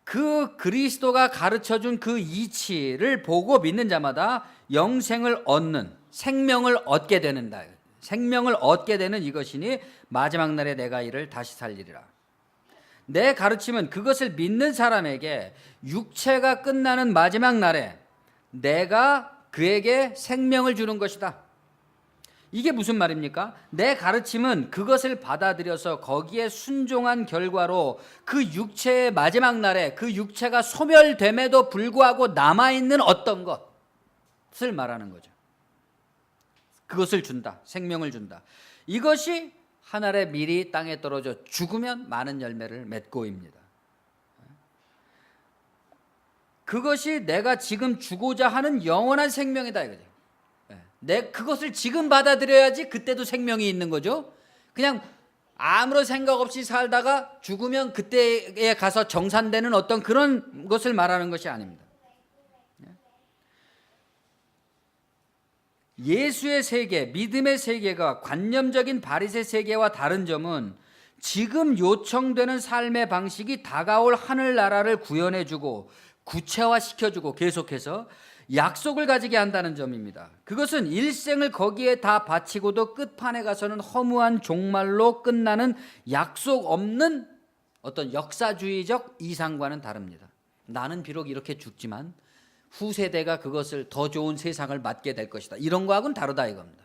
그 그리스도가 가르쳐준 그 이치를 보고 믿는 자마다 영생을 얻는, 생명을 얻게 되는다. 생명을 얻게 되는 이것이니 마지막 날에 내가 이를 다시 살리리라. 내 가르침은 그것을 믿는 사람에게 육체가 끝나는 마지막 날에 내가 그에게 생명을 주는 것이다. 이게 무슨 말입니까? 내 가르침은 그것을 받아들여서 거기에 순종한 결과로 그 육체의 마지막 날에 그 육체가 소멸됨에도 불구하고 남아있는 어떤 것을 말하는 거죠. 그것을 준다. 생명을 준다. 이것이 한 알의 밀이 땅에 떨어져 죽으면 많은 열매를 맺고입니다. 그것이 내가 지금 주고자 하는 영원한 생명이다 이거죠. 그것을 지금 받아들여야지 그때도 생명이 있는 거죠. 그냥 아무런 생각 없이 살다가 죽으면 그때에 가서 정산되는 어떤 그런 것을 말하는 것이 아닙니다. 예수의 세계, 믿음의 세계가 관념적인 바리새 세계와 다른 점은 지금 요청되는 삶의 방식이 다가올 하늘나라를 구현해주고 구체화시켜주고 계속해서 약속을 가지게 한다는 점입니다. 그것은 일생을 거기에 다 바치고도 끝판에 가서는 허무한 종말로 끝나는 약속 없는 어떤 역사주의적 이상과는 다릅니다. 나는 비록 이렇게 죽지만 후세대가 그것을 더 좋은 세상을 맞게 될 것이다. 이런 거하고는 다르다 이겁니다.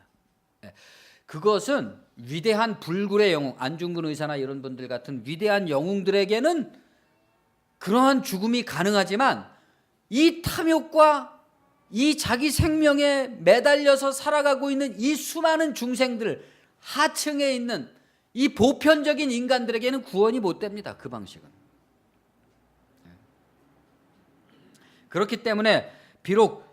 그것은 위대한 불굴의 영웅, 안중근 의사나 이런 분들 같은 위대한 영웅들에게는 그러한 죽음이 가능하지만 이 탐욕과 이 자기 생명에 매달려서 살아가고 있는 이 수많은 중생들, 하층에 있는 이 보편적인 인간들에게는 구원이 못 됩니다. 그 방식은. 그렇기 때문에 비록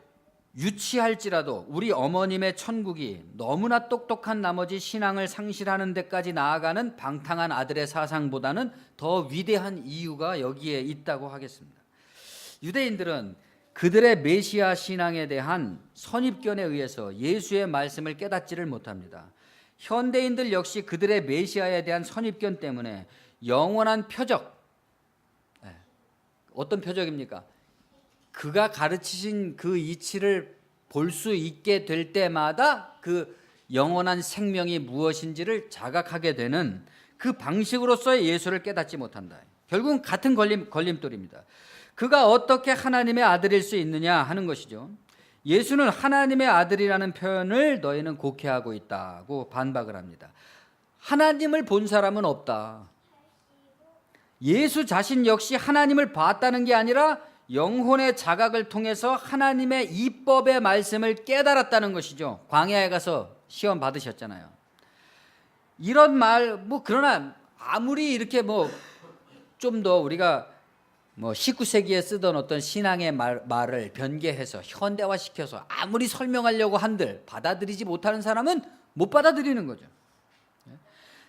유치할지라도 우리 어머님의 천국이 너무나 똑똑한 나머지 신앙을 상실하는 데까지 나아가는 방탕한 아들의 사상보다는 더 위대한 이유가 여기에 있다고 하겠습니다. 유대인들은 그들의 메시아 신앙에 대한 선입견에 의해서 예수의 말씀을 깨닫지를 못합니다. 현대인들 역시 그들의 메시아에 대한 선입견 때문에 영원한 표적, 어떤 표적입니까? 그가 가르치신 그 이치를 볼 수 있게 될 때마다 그 영원한 생명이 무엇인지를 자각하게 되는 그 방식으로서의 예수를 깨닫지 못한다. 결국은 같은 걸림돌입니다. 그가 어떻게 하나님의 아들일 수 있느냐 하는 것이죠. 예수는 하나님의 아들이라는 표현을 너희는 곡해하고 있다고 반박을 합니다. 하나님을 본 사람은 없다. 예수 자신 역시 하나님을 봤다는 게 아니라 영혼의 자각을 통해서 하나님의 이법의 말씀을 깨달았다는 것이죠. 광야에 가서 시험 받으셨잖아요. 이런 말, 그러나 아무리 이렇게 좀 더 우리가 19세기에 쓰던 어떤 신앙의 말을 변개해서 현대화시켜서 아무리 설명하려고 한들 받아들이지 못하는 사람은 못 받아들이는 거죠.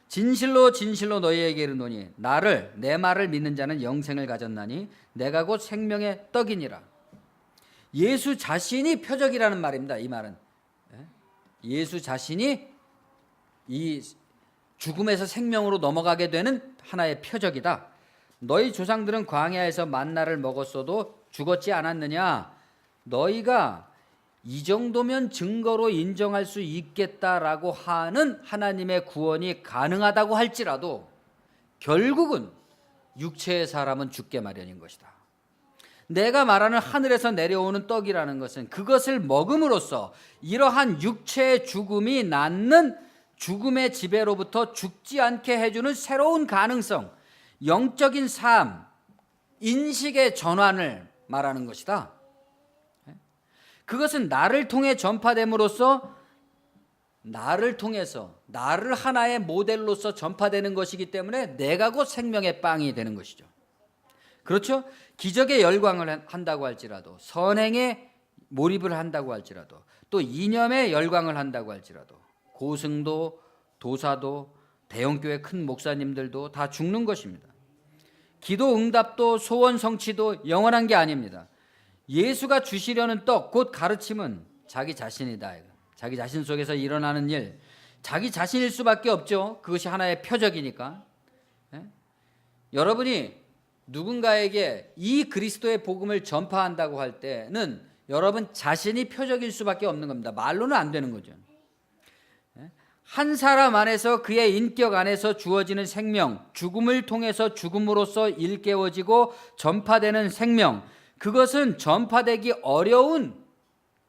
진실로 진실로 너희에게 이르노니 내 말을 믿는 자는 영생을 가졌나니 내가 곧 생명의 떡이니라. 예수 자신이 표적이라는 말입니다. 이 말은 예수 자신이 이 죽음에서 생명으로 넘어가게 되는 하나의 표적이다. 너희 조상들은 광야에서 만나를 먹었어도 죽었지 않았느냐? 너희가 이 정도면 증거로 인정할 수 있겠다라고 하는 하나님의 구원이 가능하다고 할지라도 결국은 육체의 사람은 죽게 마련인 것이다. 내가 말하는 하늘에서 내려오는 떡이라는 것은 그것을 먹음으로써 이러한 육체의 죽음이 낳는 죽음의 지배로부터 죽지 않게 해주는 새로운 가능성, 영적인 삶, 인식의 전환을 말하는 것이다. 그것은 나를 통해 전파됨으로써 나를 통해서 나를 하나의 모델로서 전파되는 것이기 때문에 내가 곧 생명의 빵이 되는 것이죠. 그렇죠? 기적의 열광을 한다고 할지라도, 선행에 몰입을 한다고 할지라도, 또 이념에 열광을 한다고 할지라도 고승도, 도사도, 대형교회 큰 목사님들도 다 죽는 것입니다. 기도 응답도 소원 성취도 영원한 게 아닙니다. 예수가 주시려는 떡, 곧 가르침은 자기 자신이다. 자기 자신 속에서 일어나는 일, 자기 자신일 수밖에 없죠. 그것이 하나의 표적이니까. 여러분이 누군가에게 이 그리스도의 복음을 전파한다고 할 때는 여러분 자신이 표적일 수밖에 없는 겁니다. 말로는 안 되는 거죠. 한 사람 안에서 그의 인격 안에서 주어지는 생명, 죽음을 통해서 죽음으로써 일깨워지고 전파되는 생명, 그것은 전파되기 어려운,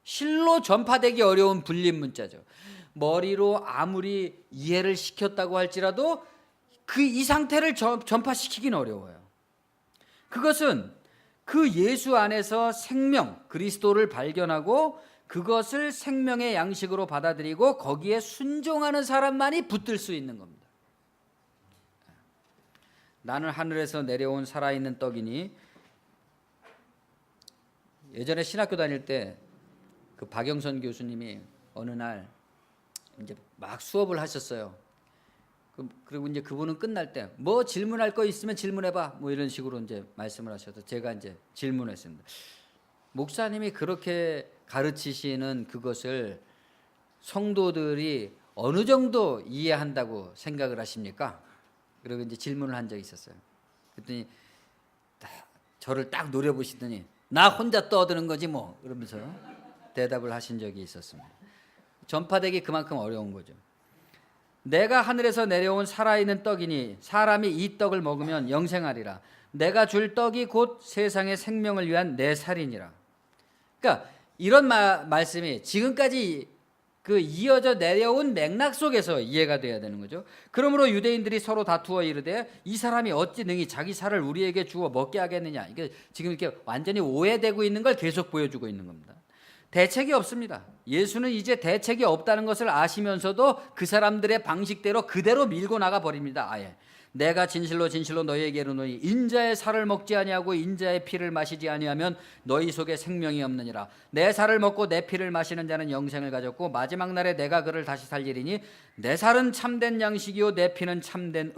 실로 전파되기 어려운 불림 문자죠. 머리로 아무리 이해를 시켰다고 할지라도 이 상태를 전파시키긴 어려워요. 그것은 그 예수 안에서 생명, 그리스도를 발견하고 그것을 생명의 양식으로 받아들이고 거기에 순종하는 사람만이 붙들 수 있는 겁니다. 나는 하늘에서 내려온 살아있는 떡이니, 예전에 신학교 다닐 때 그 박영선 교수님이 어느 날 이제 막 수업을 하셨어요. 그리고 이제 그분은 끝날 때 뭐 질문할 거 있으면 질문해봐, 뭐 이런 식으로 이제 말씀을 하셔서 제가 이제 질문했습니다. 목사님이 그렇게 가르치시는 그것을 성도들이 어느 정도 이해한다고 생각을 하십니까? 그리고 이제 질문을 한 적이 있었어요. 그랬더니 저를 딱 노려보시더니 나 혼자 떠드는 거지 뭐, 그러면서 대답을 하신 적이 있었습니다. 전파되기 그만큼 어려운 거죠. 내가 하늘에서 내려온 살아있는 떡이니 사람이 이 떡을 먹으면 영생하리라. 내가 줄 떡이 곧 세상의 생명을 위한 내 살이니라. 그러니까 이런 말씀이 지금까지 그 이어져 내려온 맥락 속에서 이해가 돼야 되는 거죠. 그러므로 유대인들이 서로 다투어 이르되 이 사람이 어찌 능히 자기 살을 우리에게 주어 먹게 하겠느냐. 이게 지금 이렇게 완전히 오해되고 있는 걸 계속 보여주고 있는 겁니다. 대책이 없습니다. 예수는 이제 대책이 없다는 것을 아시면서도 그 사람들의 방식대로 그대로 밀고 나가 버립니다. 아예 내가 진실로 진실로 너희에게 이르노니 인자의 살을 먹지 아니하고 인자의 피를 마시지 아니하면 너희 속에 생명이 없느니라. 내 살을 먹고 내 피를 마시는 자는 영생을 가졌고 마지막 날에 내가 그를 다시 살리리니 내 살은 참된 양식이요 내 피는 참된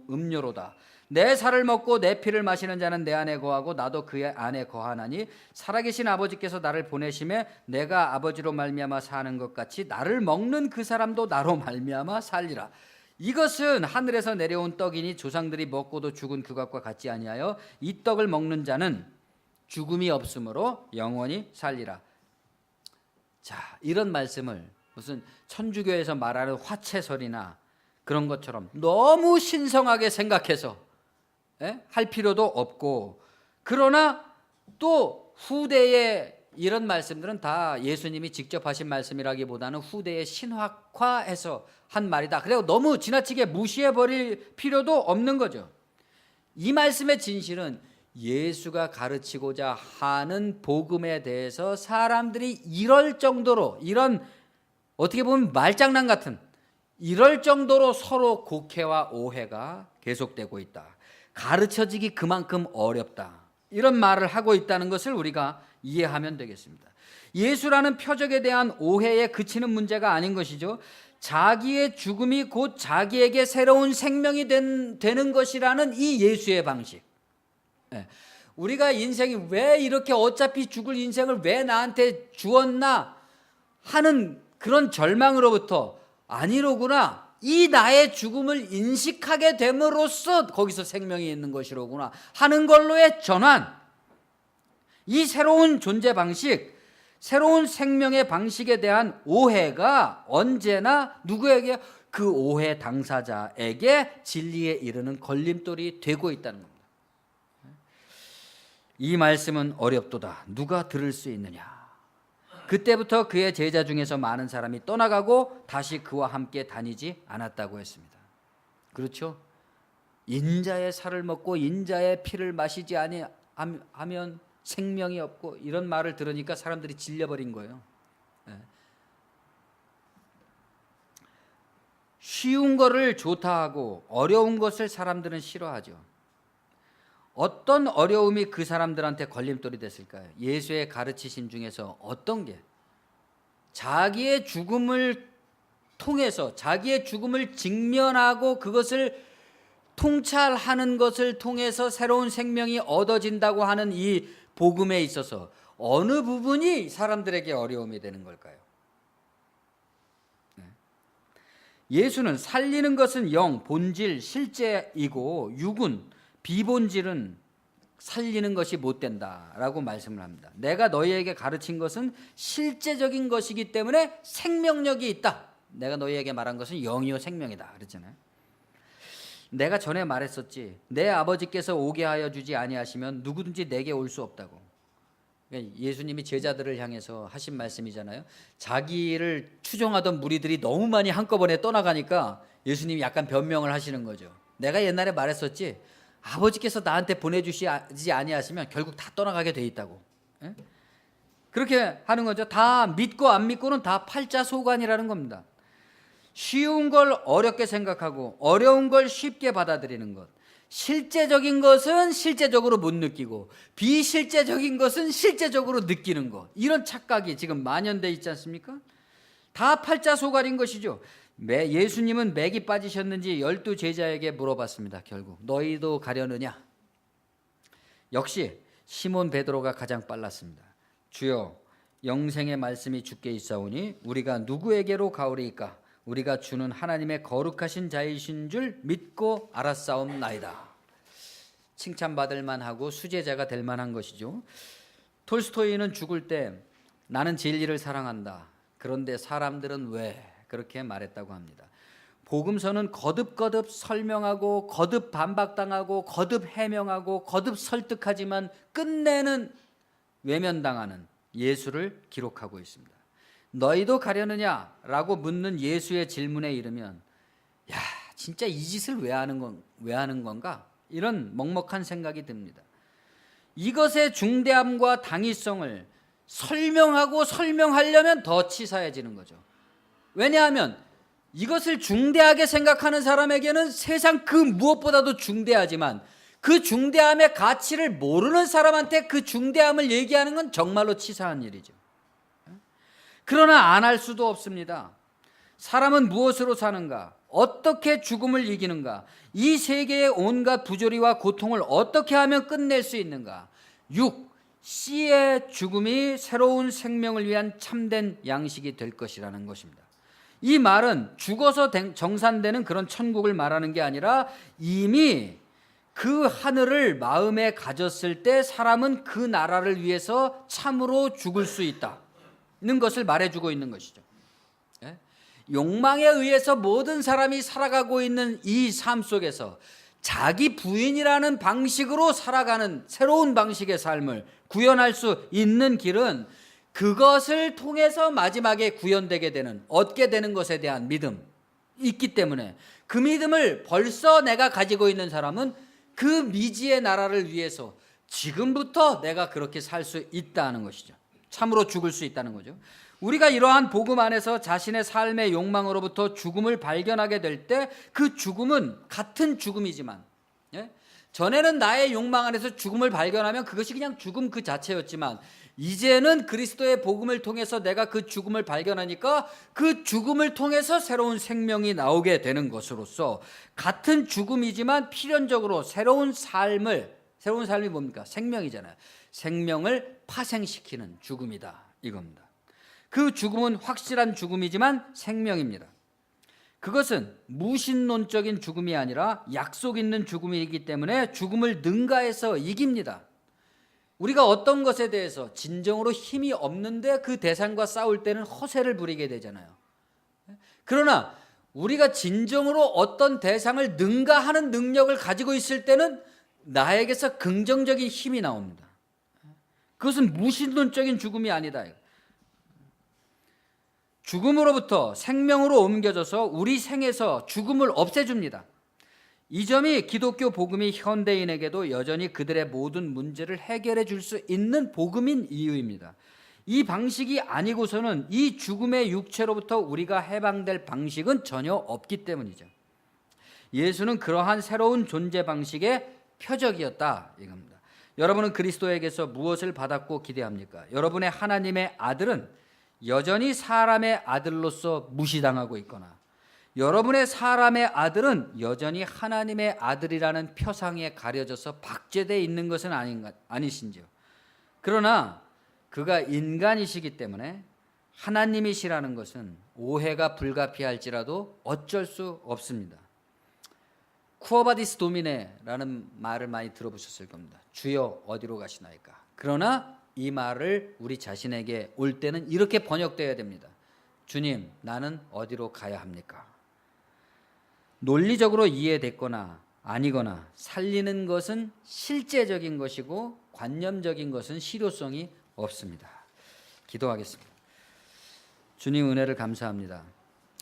음료로다. 내 살을 먹고 내 피를 마시는 자는 내 안에 거하고 나도 그의 안에 거하나니 살아계신 아버지께서 나를 보내심에 내가 아버지로 말미암아 사는 것 같이 나를 먹는 그 사람도 나로 말미암아 살리라. 이것은 하늘에서 내려온 떡이니 조상들이 먹고도 죽은 그것과 같지 아니하여 이 떡을 먹는 자는 죽음이 없으므로 영원히 살리라. 자, 이런 말씀을 무슨 천주교에서 말하는 화채설이나 그런 것처럼 너무 신성하게 생각해서 할 필요도 없고, 그러나 또 후대에 이런 말씀들은 다 예수님이 직접 하신 말씀이라기보다는 후대에 신학화해서 한 말이다. 그리고 너무 지나치게 무시해버릴 필요도 없는 거죠. 이 말씀의 진실은 예수가 가르치고자 하는 복음에 대해서 사람들이 이럴 정도로, 이런 어떻게 보면 말장난 같은 이럴 정도로 서로 곡해와 오해가 계속되고 있다. 가르쳐지기 그만큼 어렵다. 이런 말을 하고 있다는 것을 우리가 이해하면 되겠습니다. 예수라는 표적에 대한 오해에 그치는 문제가 아닌 것이죠. 자기의 죽음이 곧 자기에게 새로운 생명이 되는 것이라는 이 예수의 방식. 우리가 인생이 왜 이렇게 어차피 죽을 인생을 왜 나한테 주었나 하는 그런 절망으로부터 아니로구나, 이 나의 죽음을 인식하게 됨으로써 거기서 생명이 있는 것이로구나 하는 걸로의 전환, 이 새로운 존재 방식, 새로운 생명의 방식에 대한 오해가 언제나 누구에게? 그 오해 당사자에게 진리에 이르는 걸림돌이 되고 있다는 겁니다. 이 말씀은 어렵도다. 누가 들을 수 있느냐. 그때부터 그의 제자 중에서 많은 사람이 떠나가고 다시 그와 함께 다니지 않았다고 했습니다. 그렇죠? 인자의 살을 먹고 인자의 피를 마시지 아니하면 생명이 없고, 이런 말을 들으니까 사람들이 질려버린 거예요. 쉬운 거를 좋다 하고 어려운 것을 사람들은 싫어하죠. 어떤 어려움이 그 사람들한테 걸림돌이 됐을까요? 예수의 가르치심 중에서 어떤 게 자기의 죽음을 통해서, 자기의 죽음을 직면하고 그것을 통찰하는 것을 통해서 새로운 생명이 얻어진다고 하는 이 복음에 있어서 어느 부분이 사람들에게 어려움이 되는 걸까요? 예수는 살리는 것은 영, 본질, 실제이고 육은, 비본질은 살리는 것이 못 된다라고 말씀을 합니다. 내가 너희에게 가르친 것은 실제적인 것이기 때문에 생명력이 있다. 내가 너희에게 말한 것은 영이요 생명이다 그랬잖아요. 내가 전에 말했었지, 내 아버지께서 오게 하여 주지 아니하시면 누구든지 내게 올 수 없다고. 예수님이 제자들을 향해서 하신 말씀이잖아요. 자기를 추종하던 무리들이 너무 많이 한꺼번에 떠나가니까 예수님이 약간 변명을 하시는 거죠. 내가 옛날에 말했었지, 아버지께서 나한테 보내주시지 아니하시면 결국 다 떠나가게 돼 있다고. 그렇게 하는 거죠. 다 믿고 안 믿고는 다 팔자소관이라는 겁니다. 쉬운 걸 어렵게 생각하고 어려운 걸 쉽게 받아들이는 것, 실제적인 것은 실제적으로 못 느끼고 비실제적인 것은 실제적으로 느끼는 것, 이런 착각이 지금 만연돼 있지 않습니까? 다 팔자소관인 것이죠. 예수님은 맥이 빠지셨는지 12 제자에게 물어봤습니다. 결국 너희도 가려느냐? 역시 시몬 베드로가 가장 빨랐습니다. 주여, 영생의 말씀이 주께 있사오니 우리가 누구에게로 가오리이까? 우리가 주는 하나님의 거룩하신 자이신 줄 믿고 알았사옵나이다. 칭찬받을 만하고 수제자가 될 만한 것이죠. 톨스토이는 죽을 때 나는 진리를 사랑한다. 그런데 사람들은 왜 그렇게 말했다고 합니다. 복음서는 거듭거듭 설명하고 거듭 반박당하고 거듭 해명하고 거듭 설득하지만 끝내는 외면당하는 예수를 기록하고 있습니다. 너희도 가려느냐라고 묻는 예수의 질문에 이르면 야, 진짜 이 짓을 왜 하는 건가? 이런 먹먹한 생각이 듭니다. 이것의 중대함과 당위성을 설명하려면 더 치사해지는 거죠. 왜냐하면 이것을 중대하게 생각하는 사람에게는 세상 그 무엇보다도 중대하지만 그 중대함의 가치를 모르는 사람한테 그 중대함을 얘기하는 건 정말로 치사한 일이죠. 그러나 안 할 수도 없습니다. 사람은 무엇으로 사는가? 어떻게 죽음을 이기는가? 이 세계의 온갖 부조리와 고통을 어떻게 하면 끝낼 수 있는가? 씨의 죽음이 새로운 생명을 위한 참된 양식이 될 것이라는 것입니다. 이 말은 죽어서 정산되는 그런 천국을 말하는 게 아니라 이미 그 하늘을 마음에 가졌을 때 사람은 그 나라를 위해서 참으로 죽을 수 있다는 것을 말해주고 있는 것이죠. 욕망에 의해서 모든 사람이 살아가고 있는 이 삶 속에서 자기 부인이라는 방식으로 살아가는 새로운 방식의 삶을 구현할 수 있는 길은 그것을 통해서 마지막에 구현되게 되는, 얻게 되는 것에 대한 믿음이 있기 때문에 그 믿음을 벌써 내가 가지고 있는 사람은 그 미지의 나라를 위해서 지금부터 내가 그렇게 살 수 있다는 것이죠. 참으로 죽을 수 있다는 거죠. 우리가 이러한 복음 안에서 자신의 삶의 욕망으로부터 죽음을 발견하게 될 때 그 죽음은 같은 죽음이지만, 전에는 나의 욕망 안에서 죽음을 발견하면 그것이 그냥 죽음 그 자체였지만 이제는 그리스도의 복음을 통해서 내가 그 죽음을 발견하니까 그 죽음을 통해서 새로운 생명이 나오게 되는 것으로서 같은 죽음이지만 필연적으로 새로운 삶이 뭡니까? 생명이잖아요. 생명을 파생시키는 죽음이다 이겁니다. 그 죽음은 확실한 죽음이지만 생명입니다. 그것은 무신론적인 죽음이 아니라 약속 있는 죽음이기 때문에 죽음을 능가해서 이깁니다. 우리가 어떤 것에 대해서 진정으로 힘이 없는데 그 대상과 싸울 때는 허세를 부리게 되잖아요. 그러나 우리가 진정으로 어떤 대상을 능가하는 능력을 가지고 있을 때는 나에게서 긍정적인 힘이 나옵니다. 그것은 무신론적인 죽음이 아니다. 죽음으로부터 생명으로 옮겨져서 우리 생에서 죽음을 없애줍니다. 이 점이 기독교 복음이 현대인에게도 여전히 그들의 모든 문제를 해결해 줄 수 있는 복음인 이유입니다. 이 방식이 아니고서는 이 죽음의 육체로부터 우리가 해방될 방식은 전혀 없기 때문이죠. 예수는 그러한 새로운 존재 방식의 표적이었다 이겁니다. 여러분은 그리스도에게서 무엇을 받았고 기대합니까? 여러분의 하나님의 아들은 여전히 사람의 아들로서 무시당하고 있거나 여러분의 사람의 아들은 여전히 하나님의 아들이라는 표상에 가려져서 박제되어 있는 것은 아니신지요. 그러나 그가 인간이시기 때문에 하나님이시라는 것은 오해가 불가피할지라도 어쩔 수 없습니다. 쿠어바디스 도미네라는 말을 많이 들어보셨을 겁니다. 주여 어디로 가시나이까. 그러나 이 말을 우리 자신에게 올 때는 이렇게 번역되어야 됩니다. 주님, 나는 어디로 가야 합니까? 논리적으로 이해됐거나 아니거나 살리는 것은 실제적인 것이고 관념적인 것은 실효성이 없습니다. 기도하겠습니다. 주님 은혜를 감사합니다.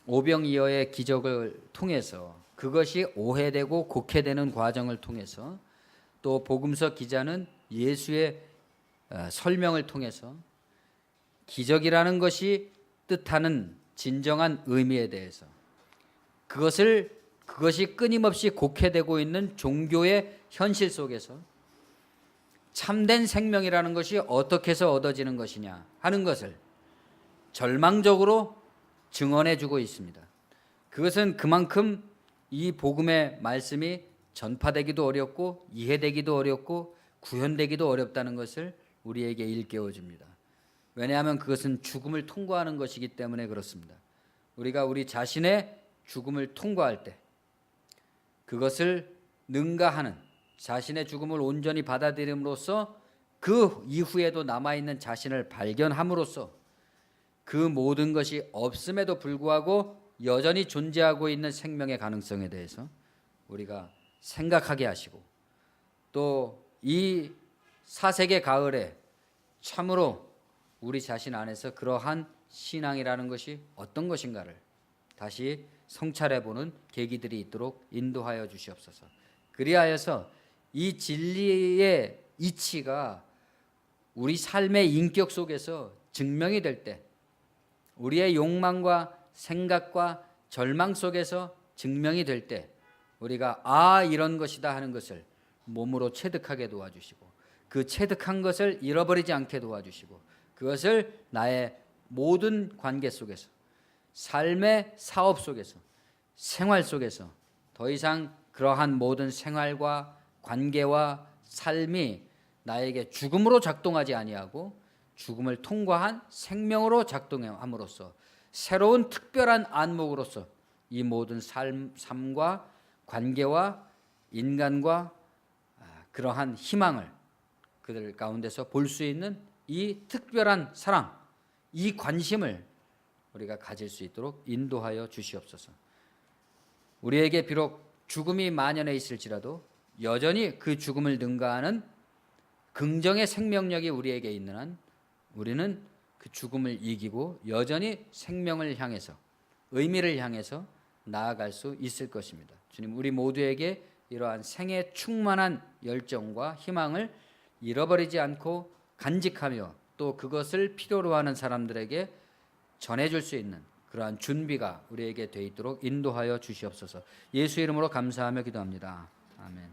오병이어의 기적을 통해서 그것이 오해되고 곡해되는 과정을 통해서 또 복음서 기자는 예수의 설명을 통해서 기적이라는 것이 뜻하는 진정한 의미에 대해서 그것이 끊임없이 곡해되고 있는 종교의 현실 속에서 참된 생명이라는 것이 어떻게 해서 얻어지는 것이냐 하는 것을 절망적으로 증언해 주고 있습니다. 그것은 그만큼 이 복음의 말씀이 전파되기도 어렵고 이해되기도 어렵고 구현되기도 어렵다는 것을 우리에게 일깨워 줍니다. 왜냐하면 그것은 죽음을 통과하는 것이기 때문에 그렇습니다. 우리가 우리 자신의 죽음을 통과할 때 그것을 능가하는 자신의 죽음을 온전히 받아들임으로써 그 이후에도 남아있는 자신을 발견함으로써 그 모든 것이 없음에도 불구하고 여전히 존재하고 있는 생명의 가능성에 대해서 우리가 생각하게 하시고 또 이 사색의 가을에 참으로 우리 자신 안에서 그러한 신앙이라는 것이 어떤 것인가를 다시 성찰해보는 계기들이 있도록 인도하여 주시옵소서. 그리하여서 이 진리의 이치가 우리 삶의 인격 속에서 증명이 될 때, 우리의 욕망과 생각과 절망 속에서 증명이 될 때, 우리가 이런 것이다 하는 것을 몸으로 체득하게 도와주시고, 그 체득한 것을 잃어버리지 않게 도와주시고, 그것을 나의 모든 관계 속에서, 삶의 사업 속에서, 생활 속에서 더 이상 그러한 모든 생활과 관계와 삶이 나에게 죽음으로 작동하지 아니하고 죽음을 통과한 생명으로 작동함으로써 새로운 특별한 안목으로서 이 모든 삶과 관계와 인간과 그러한 희망을 그들 가운데서 볼 수 있는 이 특별한 사랑, 이 관심을 우리가 가질 수 있도록 인도하여 주시옵소서. 우리에게 비록 죽음이 만연해 있을지라도 여전히 그 죽음을 능가하는 긍정의 생명력이 우리에게 있는 한 우리는 그 죽음을 이기고 여전히 생명을 향해서, 의미를 향해서 나아갈 수 있을 것입니다. 주님, 우리 모두에게 이러한 생에 충만한 열정과 희망을 잃어버리지 않고 간직하며 또 그것을 필요로 하는 사람들에게 전해줄 수 있는 그러한 준비가 우리에게 돼 있도록 인도하여 주시옵소서. 예수 이름으로 감사하며 기도합니다. 아멘.